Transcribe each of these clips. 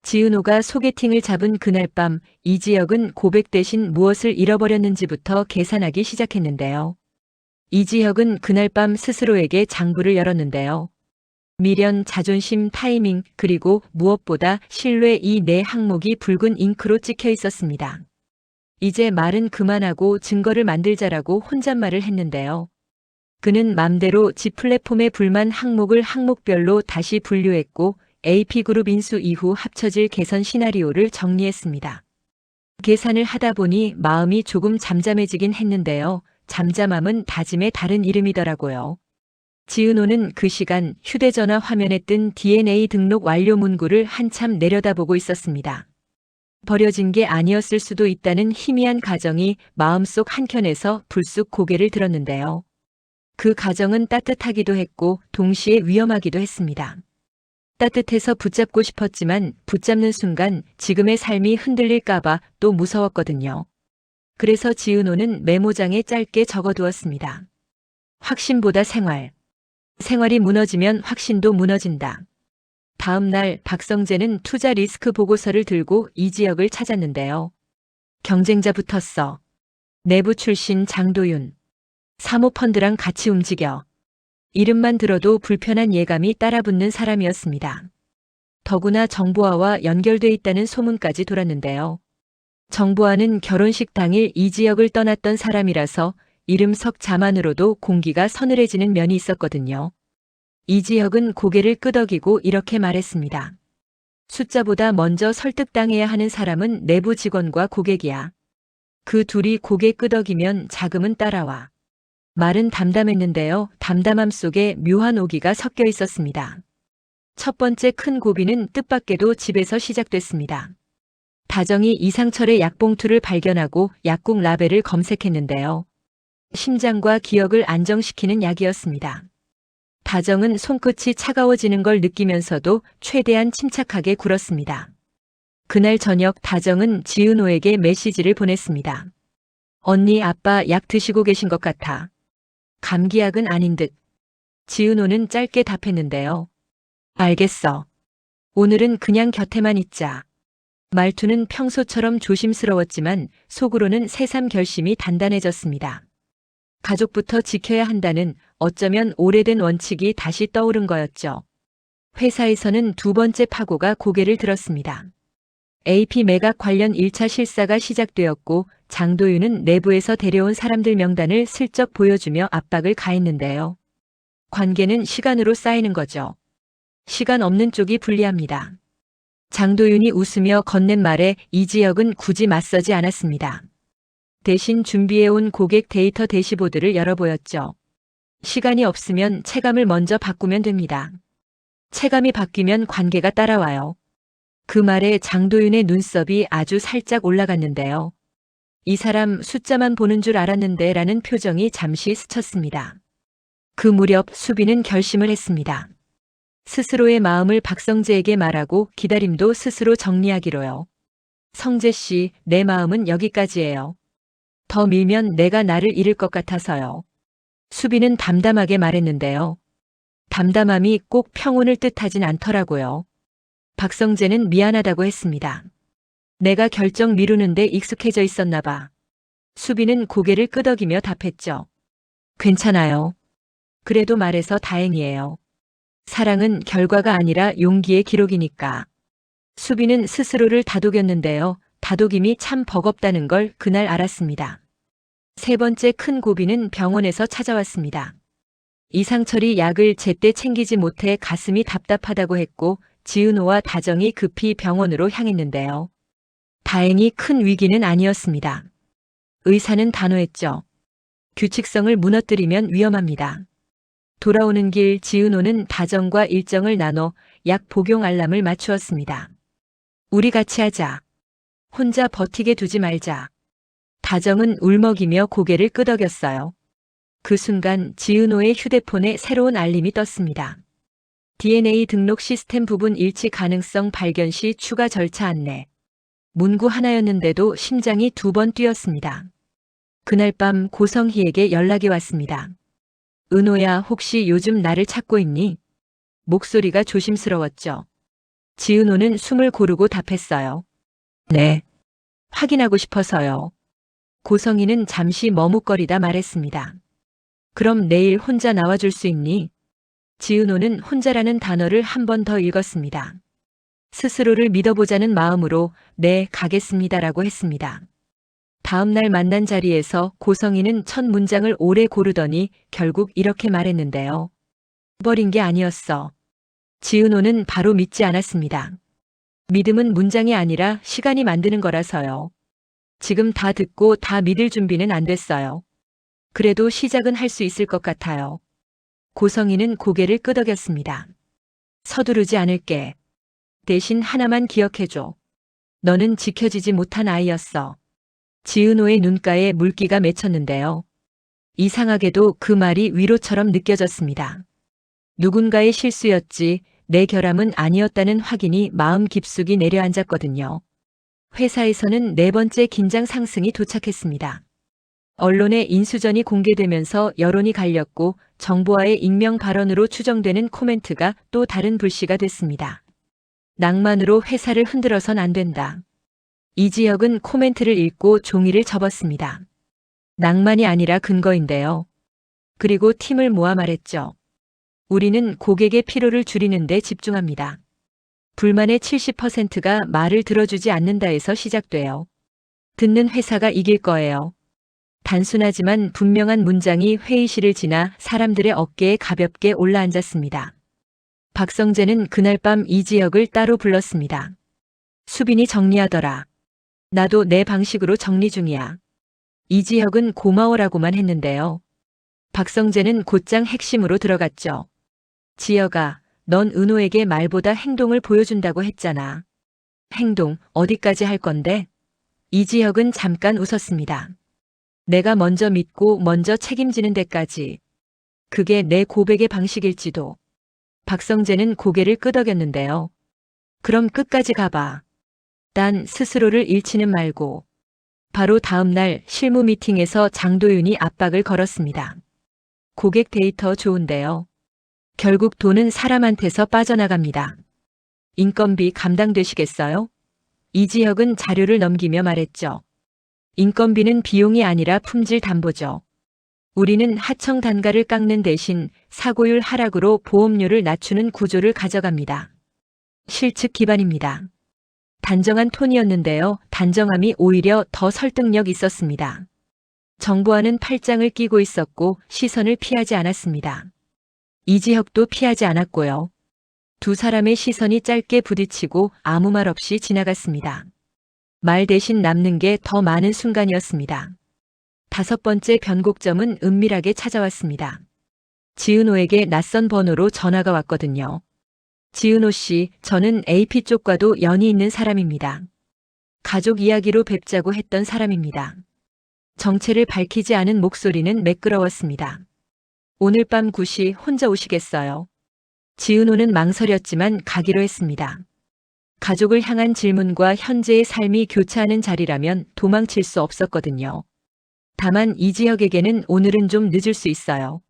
지은호가 소개팅을 잡은 그날 밤 이지혁은 고백 대신 무엇을 잃어버렸는지부터 계산하기 시작했는데요. 이지혁은 그날 밤 스스로에게 장부를 열었는데요. 미련, 자존심, 타이밍, 그리고 무엇보다 신뢰 이 네 항목이 붉은 잉크로 찍혀 있었습니다. 이제 말은 그만하고 증거를 만들자라고 혼잣말을 했는데요. 그는 맘대로 지 플랫폼의 불만 항목을 항목별로 다시 분류했고 AP그룹 인수 이후 합쳐질 개선 시나리오를 정리했습니다. 계산을 하다 보니 마음이 조금 잠잠해지긴 했는데요. 잠잠함은 다짐의 다른 이름이더라고요. 지은호는 그 시간 휴대전화 화면에 뜬 DNA 등록 완료 문구를 한참 내려다보고 있었습니다. 버려진 게 아니었을 수도 있다는 희미한 가정이 마음속 한켠에서 불쑥 고개를 들었는데요. 그 가정은 따뜻하기도 했고 동시에 위험하기도 했습니다. 따뜻해서 붙잡고 싶었지만 붙잡는 순간 지금의 삶이 흔들릴까봐 또 무서웠거든요. 그래서 지은호는 메모장에 짧게 적어두었습니다. 확신보다 생활. 생활이 무너지면 확신도 무너진다. 다음 날 박성재는 투자 리스크 보고서를 들고 이지혁을 찾았는데요. 경쟁자 붙었어. 내부 출신 장도윤. 사모펀드랑 같이 움직여. 이름만 들어도 불편한 예감이 따라붙는 사람이었습니다. 더구나 정보화와 연결돼 있다는 소문까지 돌았는데요. 정보화는 결혼식 당일 이지혁을 떠났던 사람이라서 이름 석자만으로도 공기가 서늘해지는 면이 있었거든요. 이지혁은 고개를 끄덕이고 이렇게 말했습니다. 숫자보다 먼저 설득당해야 하는 사람은 내부 직원과 고객이야. 그 둘이 고개 끄덕이면 자금은 따라와. 말은 담담했는데요. 담담함 속에 묘한 오기가 섞여 있었습니다. 첫 번째 큰 고비는 뜻밖에도 집에서 시작됐습니다. 다정이 이상철의 약봉투를 발견하고 약국 라벨을 검색했는데요. 심장과 기억을 안정시키는 약이었습니다. 다정은 손끝이 차가워지는 걸 느끼면서도 최대한 침착하게 굴었습니다. 그날 저녁 다정은 지은호에게 메시지를 보냈습니다. 언니, 아빠 약 드시고 계신 것 같아. 감기약은 아닌 듯. 지은호는 짧게 답했는데요. 알겠어. 오늘은 그냥 곁에만 있자. 말투는 평소처럼 조심스러웠지만 속으로는 새삼 결심이 단단해졌습니다. 가족부터 지켜야 한다는 어쩌면 오래된 원칙이 다시 떠오른 거였죠. 회사에서는 두 번째 파고가 고개를 들었습니다. AP 매각 관련 1차 실사가 시작되었고 장도윤은 내부에서 데려온 사람들 명단을 슬쩍 보여주며 압박을 가했는데요. 관계는 시간으로 쌓이는 거죠. 시간 없는 쪽이 불리합니다. 장도윤이 웃으며 건넨 말에 이지혁은 굳이 맞서지 않았습니다. 대신 준비해온 고객 데이터 대시보드를 열어보였죠. 시간이 없으면 체감을 먼저 바꾸면 됩니다. 체감이 바뀌면 관계가 따라와요. 그 말에 장도윤의 눈썹이 아주 살짝 올라갔는데요. 이 사람 숫자만 보는 줄 알았는데 라는 표정이 잠시 스쳤습니다. 그 무렵 수빈은 결심을 했습니다. 스스로의 마음을 박성재에게 말하고 기다림도 스스로 정리하기로요. 성재 씨, 내 마음은 여기까지예요. 더 밀면 내가 나를 잃을 것 같아서요. 수빈은 담담하게 말했는데요. 담담함이 꼭 평온을 뜻하진 않더라고요. 박성재는 미안하다고 했습니다. 내가 결정 미루는데 익숙해져 있었나 봐. 수빈은 고개를 끄덕이며 답했죠. 괜찮아요. 그래도 말해서 다행이에요. 사랑은 결과가 아니라 용기의 기록이니까. 수빈은 스스로를 다독였는데요. 다독임이 참 버겁다는 걸 그날 알았습니다. 세 번째 큰 고비는 병원에서 찾아왔습니다. 이상철이 약을 제때 챙기지 못해 가슴이 답답하다고 했고 지은호와 다정이 급히 병원으로 향했는데요. 다행히 큰 위기는 아니었습니다. 의사는 단호했죠. 규칙성을 무너뜨리면 위험합니다. 돌아오는 길 지은호는 다정과 일정을 나눠 약 복용 알람을 맞추었습니다. 우리 같이 하자. 혼자 버티게 두지 말자. 다정은 울먹이며 고개를 끄덕였어요. 그 순간 지은호의 휴대폰에 새로운 알림이 떴습니다. DNA 등록 시스템 부분 일치 가능성 발견 시 추가 절차 안내. 문구 하나였는데도 심장이 2번 뛰었습니다. 그날 밤 고성희에게 연락이 왔습니다. 은호야, 혹시 요즘 나를 찾고 있니? 목소리가 조심스러웠죠. 지은호는 숨을 고르고 답했어요. 네. 확인하고 싶어서요. 고성희는 잠시 머뭇거리다 말했습니다. 그럼 내일 혼자 나와줄 수 있니? 지은호는 혼자라는 단어를 한 번 더 읽었습니다. 스스로를 믿어보자는 마음으로 네, 가겠습니다라고 했습니다. 다음 날 만난 자리에서 고성희는 첫 문장을 오래 고르더니 결국 이렇게 말했는데요. 버린 게 아니었어. 지은호는 바로 믿지 않았습니다. 믿음은 문장이 아니라 시간이 만드는 거라서요. 지금 다 듣고 다 믿을 준비는 안 됐어요. 그래도 시작은 할 수 있을 것 같아요. 고성희는 고개를 끄덕였습니다. 서두르지 않을게. 대신 하나만 기억해줘. 너는 지켜지지 못한 아이였어. 지은호의 눈가에 물기가 맺혔는데요. 이상하게도 그 말이 위로처럼 느껴졌습니다. 누군가의 실수였지 내 결함은 아니었다는 확인이 마음 깊숙이 내려앉았거든요. 회사에서는 네 번째 긴장 상승이 도착했습니다. 언론의 인수전이 공개되면서 여론이 갈렸고 정보와의 익명 발언으로 추정되는 코멘트가 또 다른 불씨가 됐습니다. 낭만으로 회사를 흔들어선 안 된다. 이지혁은 코멘트를 읽고 종이를 접었습니다. 낭만이 아니라 근거인데요. 그리고 팀을 모아 말했죠. 우리는 고객의 피로를 줄이는 데 집중합니다. 불만의 70%가 말을 들어주지 않는다에서 시작돼요. 듣는 회사가 이길 거예요. 단순하지만 분명한 문장이 회의실을 지나 사람들의 어깨에 가볍게 올라앉았습니다. 박성재는 그날 밤 이지혁을 따로 불렀습니다. 수빈이 정리하더라. 나도 내 방식으로 정리 중이야. 이지혁은 고마워라고만 했는데요. 박성재는 곧장 핵심으로 들어갔죠. 지혁아, 넌 은호에게 말보다 행동을 보여준다고 했잖아. 행동, 어디까지 할 건데? 이지혁은 잠깐 웃었습니다. 내가 먼저 믿고 먼저 책임지는 데까지. 그게 내 고백의 방식일지도. 박성재는 고개를 끄덕였는데요. 그럼 끝까지 가봐. 단 스스로를 잃지는 말고. 바로 다음 날 실무 미팅에서 장도윤이 압박을 걸었습니다. 고객 데이터 좋은데요. 결국 돈은 사람한테서 빠져나갑니다. 인건비 감당되시겠어요? 이지혁은 자료를 넘기며 말했죠. 인건비는 비용이 아니라 품질 담보죠. 우리는 하청 단가를 깎는 대신 사고율 하락으로 보험료를 낮추는 구조를 가져갑니다. 실측 기반입니다. 단정한 톤이었는데요. 단정함이 오히려 더 설득력 있었습니다. 정보와는 팔짱을 끼고 있었고 시선을 피하지 않았습니다. 이지혁도 피하지 않았고요. 두 사람의 시선이 짧게 부딪히고 아무 말 없이 지나갔습니다. 말 대신 남는 게 더 많은 순간이었습니다. 다섯 번째 변곡점은 은밀하게 찾아왔습니다. 지은호에게 낯선 번호로 전화가 왔거든요. 지은호 씨, 저는 AP 쪽과도 연이 있는 사람입니다. 가족 이야기로 뵙자고 했던 사람입니다. 정체를 밝히지 않은 목소리는 매끄러웠습니다. 오늘 밤 9시 혼자 오시겠어요? 지은호는 망설였지만 가기로 했습니다. 가족을 향한 질문과 현재의 삶이 교차하는 자리라면 도망칠 수 없었거든요. 다만 이지혁에게는 오늘은 좀 늦을 수 있어요.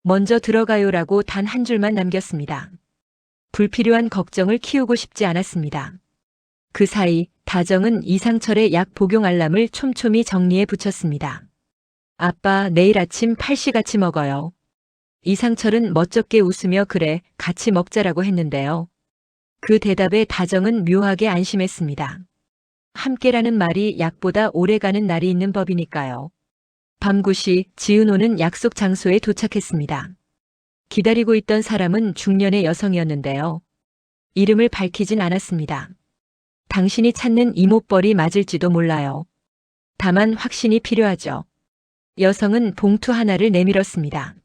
먼저 들어가요라고 단 한 줄만 남겼습니다. 불필요한 걱정을 키우고 싶지 않았습니다. 그 사이 다정은 이상철의 약 복용 알람을 촘촘히 정리해 붙였습니다. 아빠, 내일 아침 8시 같이 먹어요. 이상철은 멋쩍게 웃으며 그래, 같이 먹자라고 했는데요. 그 대답에 다정은 묘하게 안심했습니다. 함께라는 말이 약보다 오래가는 날이 있는 법이니까요. 밤 9시 지은호는 약속 장소에 도착했습니다. 기다리고 있던 사람은 중년의 여성이었는데요. 이름을 밝히진 않았습니다. 당신이 찾는 이목벌이 맞을지도 몰라요. 다만 확신이 필요하죠. 여성은 봉투 하나를 내밀었습니다.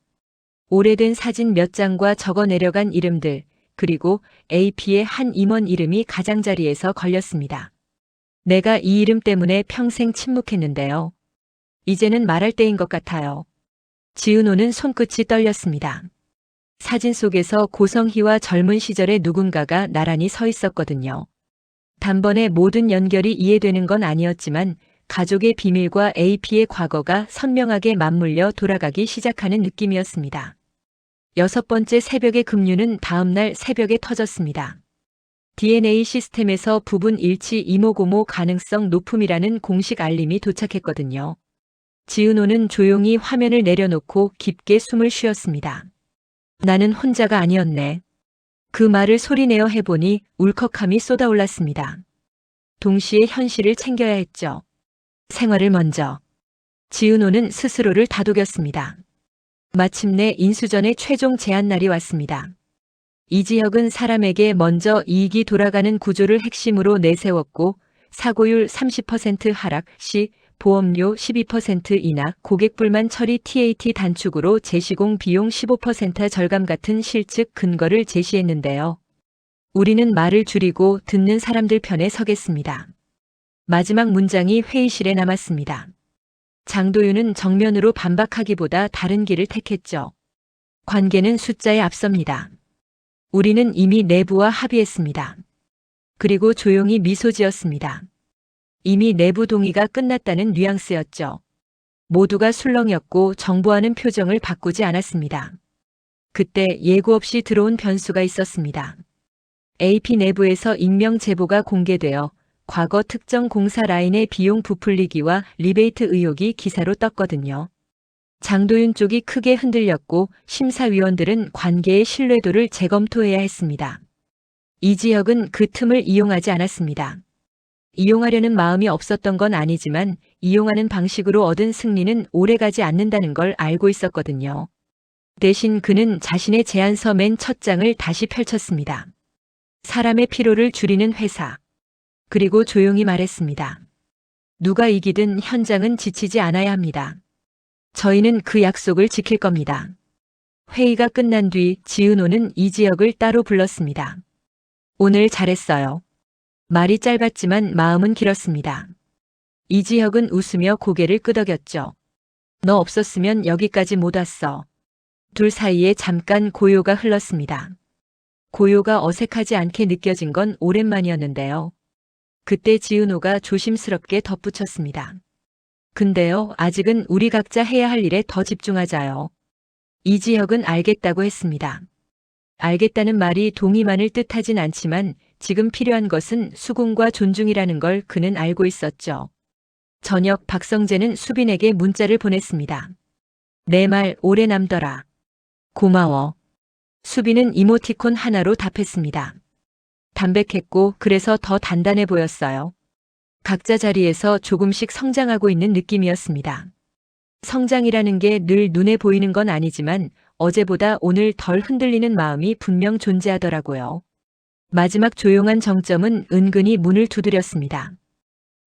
오래된 사진 몇 장과 적어 내려간 이름들, 그리고 AP의 한 임원 이름이 가장자리에서 걸렸습니다. 내가 이 이름 때문에 평생 침묵했는데요. 이제는 말할 때인 것 같아요. 지은호는 손끝이 떨렸습니다. 사진 속에서 고성희와 젊은 시절의 누군가가 나란히 서 있었거든요. 단번에 모든 연결이 이해되는 건 아니었지만 가족의 비밀과 AP의 과거가 선명하게 맞물려 돌아가기 시작하는 느낌이었습니다. 여섯 번째 새벽의 급류는 다음 날 새벽에 터졌습니다. DNA 시스템에서 부분 일치 이모고모 가능성 높음이라는 공식 알림이 도착했거든요. 지은호는 조용히 화면을 내려놓고 깊게 숨을 쉬었습니다. 나는 혼자가 아니었네. 그 말을 소리내어 해보니 울컥함이 쏟아올랐습니다. 동시에 현실을 챙겨야 했죠. 생활을 먼저. 지은호는 스스로를 다독였습니다. 마침내 인수전의 최종 제한날이 왔습니다. 이지혁은 사람에게 먼저 이익이 돌아가는 구조를 핵심으로 내세웠고 사고율 30% 하락 시 보험료 12% 인하, 고객 불만 처리 TAT 단축으로 재시공 비용 15% 절감 같은 실측 근거를 제시했는데요. 우리는 말을 줄이고 듣는 사람들 편에 서겠습니다. 마지막 문장이 회의실에 남았습니다. 장도윤은 정면으로 반박하기보다 다른 길을 택했죠. 관계는 숫자에 앞섭니다. 우리는 이미 내부와 합의했습니다. 그리고 조용히 미소 지었습니다. 이미 내부 동의가 끝났다는 뉘앙스였죠. 모두가 술렁였고 정보하는 표정을 바꾸지 않았습니다. 그때 예고 없이 들어온 변수가 있었습니다. AP 내부에서 익명 제보가 공개되어 과거 특정 공사 라인의 비용 부풀리기와 리베이트 의혹이 기사로 떴거든요. 장도윤 쪽이 크게 흔들렸고 심사위원들은 관계의 신뢰도를 재검토해야 했습니다. 이지혁은 그 틈을 이용하지 않았습니다. 이용하려는 마음이 없었던 건 아니지만 이용하는 방식으로 얻은 승리는 오래가지 않는다는 걸 알고 있었거든요. 대신 그는 자신의 제안서 맨 첫 장을 다시 펼쳤습니다. 사람의 피로를 줄이는 회사. 그리고 조용히 말했습니다. 누가 이기든 현장은 지치지 않아야 합니다. 저희는 그 약속을 지킬 겁니다. 회의가 끝난 뒤 지은호는 이지혁을 따로 불렀습니다. 오늘 잘했어요. 말이 짧았지만 마음은 길었습니다. 이지혁은 웃으며 고개를 끄덕였죠. 너 없었으면 여기까지 못 왔어. 둘 사이에 잠깐 고요가 흘렀습니다. 고요가 어색하지 않게 느껴진 건 오랜만이었는데요. 그때 지은호가 조심스럽게 덧붙였습니다. 근데요, 아직은 우리 각자 해야 할 일에 더 집중하자요. 이지혁은 알겠다고 했습니다. 알겠다는 말이 동의만을 뜻하진 않지만 지금 필요한 것은 수긍과 존중이라는 걸 그는 알고 있었죠. 저녁 박성재는 수빈에게 문자를 보냈습니다. 내 말 오래 남더라. 고마워. 수빈은 이모티콘 하나로 답했습니다. 담백했고 그래서 더 단단해 보였어요. 각자 자리에서 조금씩 성장하고 있는 느낌이었습니다. 성장이라는 게 늘 눈에 보이는 건 아니지만 어제보다 오늘 덜 흔들리는 마음이 분명 존재하더라고요. 마지막 조용한 정점은 은근히 문을 두드렸습니다.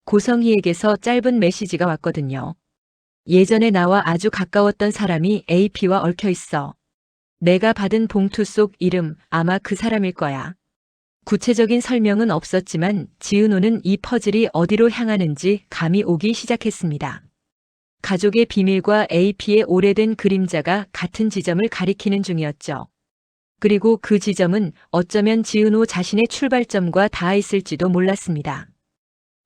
고성희에게서 짧은 메시지가 왔거든요. 예전에 나와 아주 가까웠던 사람이 AP와 얽혀 있어. 내가 받은 봉투 속 이름 아마 그 사람일 거야. 구체적인 설명은 없었지만 지은호는 이 퍼즐이 어디로 향하는지 감이 오기 시작했습니다. 가족의 비밀과 AP의 오래된 그림자가 같은 지점을 가리키는 중이었죠. 그리고 그 지점은 어쩌면 지은호 자신의 출발점과 닿아 있을지도 몰랐습니다.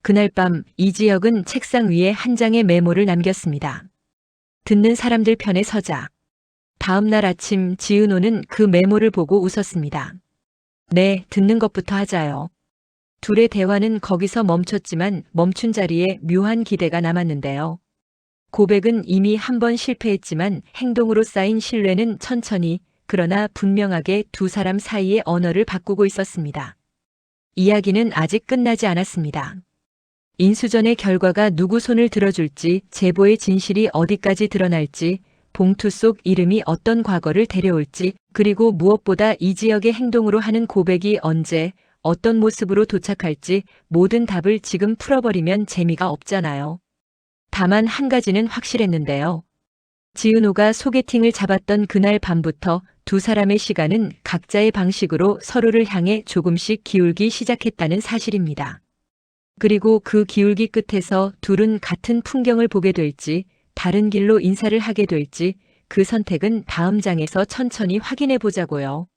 그날 밤 이지혁은 책상 위에 한 장의 메모를 남겼습니다. 듣는 사람들 편에 서자. 다음 날 아침 지은호는 그 메모를 보고 웃었습니다. 네, 듣는 것부터 하자요. 둘의 대화는 거기서 멈췄지만 멈춘 자리에 묘한 기대가 남았는데요. 고백은 이미 한 번 실패했지만 행동으로 쌓인 신뢰는 천천히 그러나 분명하게 두 사람 사이의 언어를 바꾸고 있었습니다. 이야기는 아직 끝나지 않았습니다. 인수전의 결과가 누구 손을 들어줄지, 제보의 진실이 어디까지 드러날지, 봉투 속 이름이 어떤 과거를 데려올지, 그리고 무엇보다 이지혁의 행동으로 하는 고백이 언제, 어떤 모습으로 도착할지 모든 답을 지금 풀어버리면 재미가 없잖아요. 다만 한 가지는 확실했는데요. 지은호가 소개팅을 잡았던 그날 밤부터 두 사람의 시간은 각자의 방식으로 서로를 향해 조금씩 기울기 시작했다는 사실입니다. 그리고 그 기울기 끝에서 둘은 같은 풍경을 보게 될지, 다른 길로 인사를 하게 될지 그 선택은 다음 장에서 천천히 확인해 보자고요.